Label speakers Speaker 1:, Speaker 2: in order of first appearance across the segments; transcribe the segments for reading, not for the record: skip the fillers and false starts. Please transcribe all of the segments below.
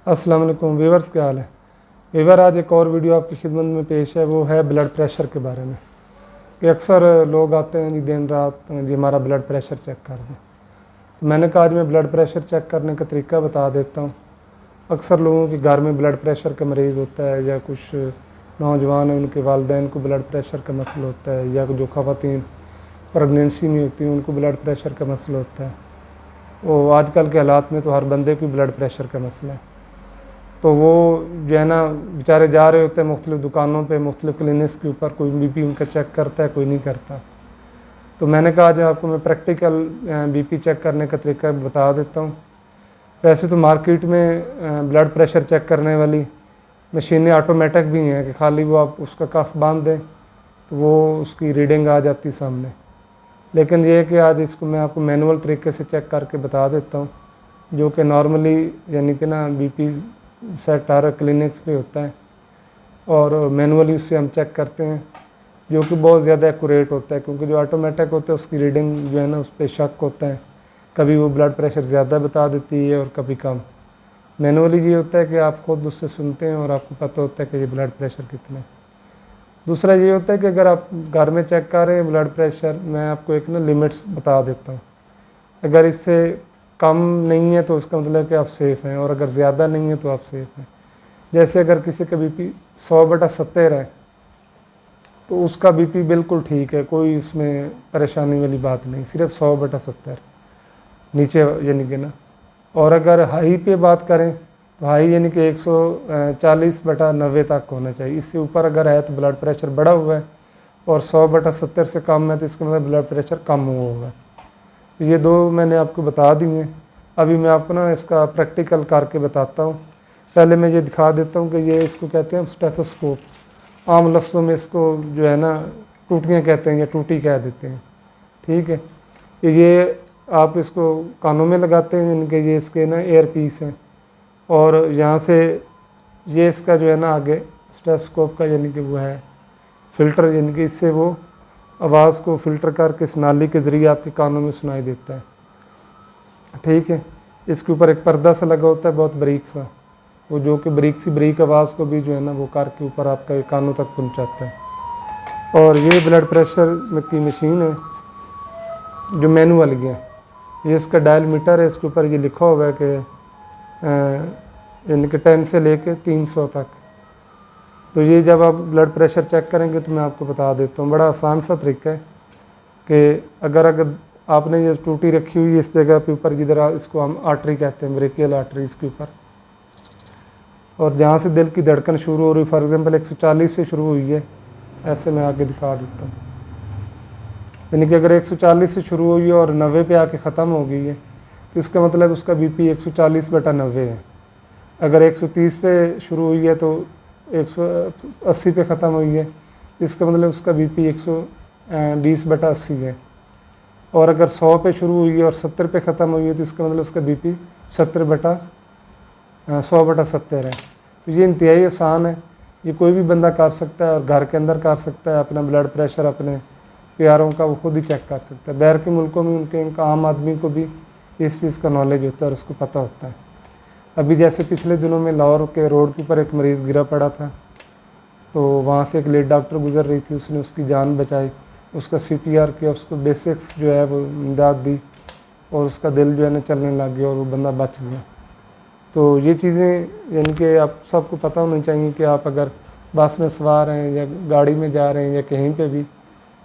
Speaker 1: अस्सलाम वालेकुम व्यूअर्स, क्या हाल है। व्यूअर, आज एक और वीडियो आपकी खिदमत में पेश है। वो है ब्लड प्रेशर के बारे में कि अक्सर लोग आते हैं जी दिन रात जी हमारा ब्लड प्रेशर चेक कर दें। तो मैंने कहा आज मैं ब्लड प्रेशर चेक करने का तरीका बता देता हूँ। अक्सर लोगों के घर में ब्लड प्रेशर का मरीज़ होता है, या कुछ नौजवान हैं उनके वालिदैन को ब्लड प्रेशर का मसला होता है, या जो ख़वातीन प्रेगनेंसी में होती हैं उनको ब्लड प्रेशर का मसला होता है। वो आजकल के हालात में तो हर बंदे को ब्लड प्रेशर का मसला है। तो वो जो है ना बेचारे जा रहे होते हैं मुख्तलिफ़ दुकानों पे, मुख्तलिफ़ क्लिनिक्स के ऊपर, कोई बीपी उनका चेक करता है, कोई नहीं करता। तो मैंने कहा जो आपको मैं प्रैक्टिकल बीपी चेक करने का तरीका बता देता हूँ। वैसे तो मार्केट में ब्लड प्रेशर चेक करने वाली मशीनें ऑटोमेटिक भी हैं कि खाली वो आप उसका कफ बांध दें तो वो उसकी रीडिंग आ जाती सामने। लेकिन ये है कि आज इसको मैं आपको मैनुअल तरीके से चेक करके बता देता हूँ, जो कि नॉर्मली यानी कि ना बीपी सेट हर क्लिनिक्स पे होता है और मैनुअली उससे हम चेक करते हैं, जो कि बहुत ज़्यादा एक्यूरेट होता है। क्योंकि जो ऑटोमेटिक होता है उसकी रीडिंग जो है ना उस पर शक होता है, कभी वो ब्लड प्रेशर ज़्यादा बता देती है और कभी कम। मैनुअली ये होता है कि आप खुद उससे सुनते हैं और आपको पता होता है कि ये ब्लड प्रेशर कितना है। दूसरा ये होता है कि अगर आप घर में चेक कर रहे हैं ब्लड प्रेशर, मैं आपको एक ना लिमिट्स बता देता हूँ। अगर इससे कम नहीं है तो उसका मतलब कि आप सेफ़ हैं, और अगर ज़्यादा नहीं है तो आप सेफ़ हैं। जैसे अगर किसी का बीपी 100/70 है तो उसका बीपी बिल्कुल ठीक है, कोई उसमें परेशानी वाली बात नहीं, सिर्फ 100/70 नीचे यानी कि ना। और अगर हाई पे बात करें तो हाई यानी कि 140/90 तक होना चाहिए। इससे ऊपर अगर है तो ब्लड प्रेशर बढ़ा हुआ है, और 100/70 से कम है तो इसका मतलब ब्लड प्रेशर कम हुआ होगा। तो ये दो मैंने आपको बता दी हैं। अभी मैं आपको ना इसका प्रैक्टिकल करके बताता हूँ। पहले मैं ये दिखा देता हूँ कि ये इसको कहते हैं स्टेथोस्कोप। आम लफ्ज़ों में इसको जो है ना टूटियाँ कहते हैं या टूटी कह देते हैं, ठीक है। ये आप इसको कानों में लगाते हैं, इनके ये इसके ना एयर पीस हैं, और यहाँ से ये इसका जो है ना आगे स्टेथोस्कोप का यानी कि वो है फ़िल्टर, यानी कि इससे वो आवाज़ को फ़िल्टर करके इस नाली के ज़रिए आपके कानों में सुनाई देता है, ठीक है। इसके ऊपर एक पर्दा सा लगा होता है बहुत बारीक सा, वो जो कि बारीक आवाज़ को भी जो है ना वो कार के ऊपर आपका कानों तक पहुंचाता है। और ये ब्लड प्रेशर की मशीन है जो मैनुअल है। ये इसका डायल मीटर है, इसके ऊपर ये लिखा हुआ है कि यानी कि 10 से लेके 300 तक। तो ये जब आप ब्लड प्रेशर चेक करेंगे तो मैं आपको बता देता हूँ। बड़ा आसान सा तरीका है कि अगर आपने ये टूटी रखी हुई है इस जगह पे ऊपर, जिधर इसको हम आर्टरी कहते हैं, ब्रेकियल आर्टरी, इसके ऊपर, और जहाँ से दिल की धड़कन शुरू हो रही, फॉर एग्जांपल 140 से शुरू हुई है, ऐसे मैं आगे दिखा देता हूँ। यानी कि अगर 140 से शुरू हुई है और 90 पे आके ख़त्म हो गई है तो इसका मतलब उसका बीपी 140/90 है। अगर 130 पे शुरू हुई है तो 180 पे ख़त्म हुई है, इसका मतलब उसका बीपी 120/80 है। और अगर 100 पे शुरू हुई है और 70 पे ख़त्म हुई है तो इसका मतलब उसका बीपी 100/70 है। तो ये इंतहाई आसान है, ये कोई भी बंदा कर सकता है और घर के अंदर कर सकता है। अपना ब्लड प्रेशर अपने प्यारों का वो खुद ही चेक कर सकता है। बाहर के मुल्कों में उनका आम आदमी को भी इस चीज़ का नॉलेज होता है और उसको पता होता है। अभी जैसे पिछले दिनों में लाहौर के रोड के ऊपर एक मरीज़ गिरा पड़ा था, तो वहाँ से एक लेडी डॉक्टर गुजर रही थी, उसने उसकी जान बचाई, उसका CPR किया, उसको बेसिक्स जो है वो इमदाद दी, और उसका दिल जो है ना चलने लग गया और वो बंदा बच गया। तो ये चीज़ें यानी कि आप सबको पता होनी चाहिए कि आप अगर बस में सवार हैं या गाड़ी में जा रहे हैं या कहीं पे भी,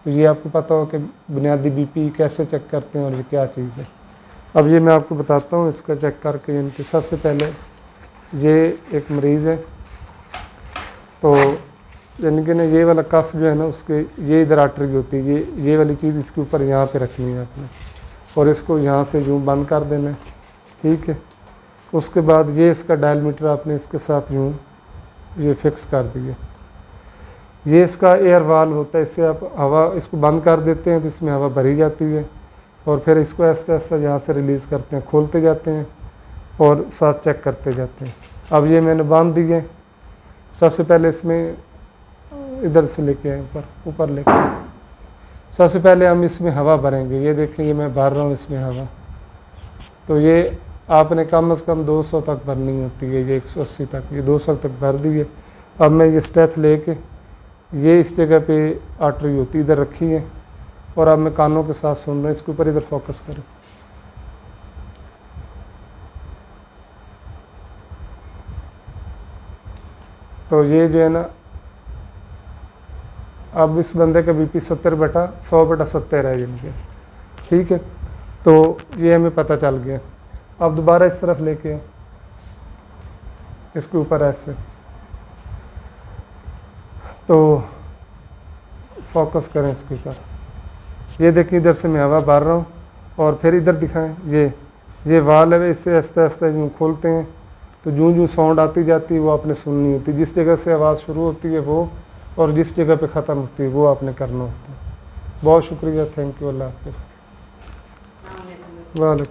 Speaker 1: तो ये आपको पता हो कि बुनियादी बीपी कैसे चेक करते हैं और ये क्या चीज़ है। अब ये मैं आपको बताता हूँ इसका चेक करके। यानी कि सबसे पहले ये एक मरीज़ है, तो यानी कि ना ये वाला कफ जो है ना उसके ये इधर आर्टरी होती है, ये वाली चीज़ इसके ऊपर यहाँ पे रखनी है आपने, और इसको यहाँ से यूँ बंद कर देना है, ठीक है। उसके बाद ये इसका डायल मीटर आपने इसके साथ यूँ ये फिक्स कर दिया। ये इसका एयर वाल्व होता है, इससे आप हवा इसको बंद कर देते हैं तो इसमें हवा भरी जाती है, और फिर इसको आहिस्ता आहिस्ता यहाँ से रिलीज़ करते हैं, खोलते जाते हैं और साथ चेक करते जाते हैं। अब ये मैंने बांध दिए। सबसे पहले इसमें इधर से लेके आए ऊपर लेके, सबसे पहले हम इसमें हवा भरेंगे। ये देखेंगे मैं भर रहा हूँ इसमें हवा, तो ये आपने कम से कम 200 तक भरनी होती है, ये 180 तक, ये 200 तक भर दिए। अब मैं ये स्टेथ लेके ये इस जगह पे आर्टरी होती है इधर रखी है, और अब मैं कानों के साथ सुन रहा हूँ। इसके ऊपर इधर फोकस करें। तो ये जो है ना, अब इस बंदे का बीपी 70/100/70 है जिनके, ठीक है। तो ये हमें पता चल गया। अब दोबारा इस तरफ लेके इसके ऊपर ऐसे, तो फोकस करें इसके ऊपर। ये देखिए इधर से मैं हवा भर रहा हूँ, और फिर इधर दिखाएं, ये वाल है, इससे आस्ते आस्ते यूँ खोलते हैं, तो जूँ जूँ साउंड आती जाती है वो आपने सुननी होती है। जिस जगह से आवाज़ शुरू होती है वो, और जिस जगह पे ख़त्म होती है वो आपने करना होता है। बहुत शुक्रिया, थैंक यू, अल्लाह हाफ़िज़। वालेकुम।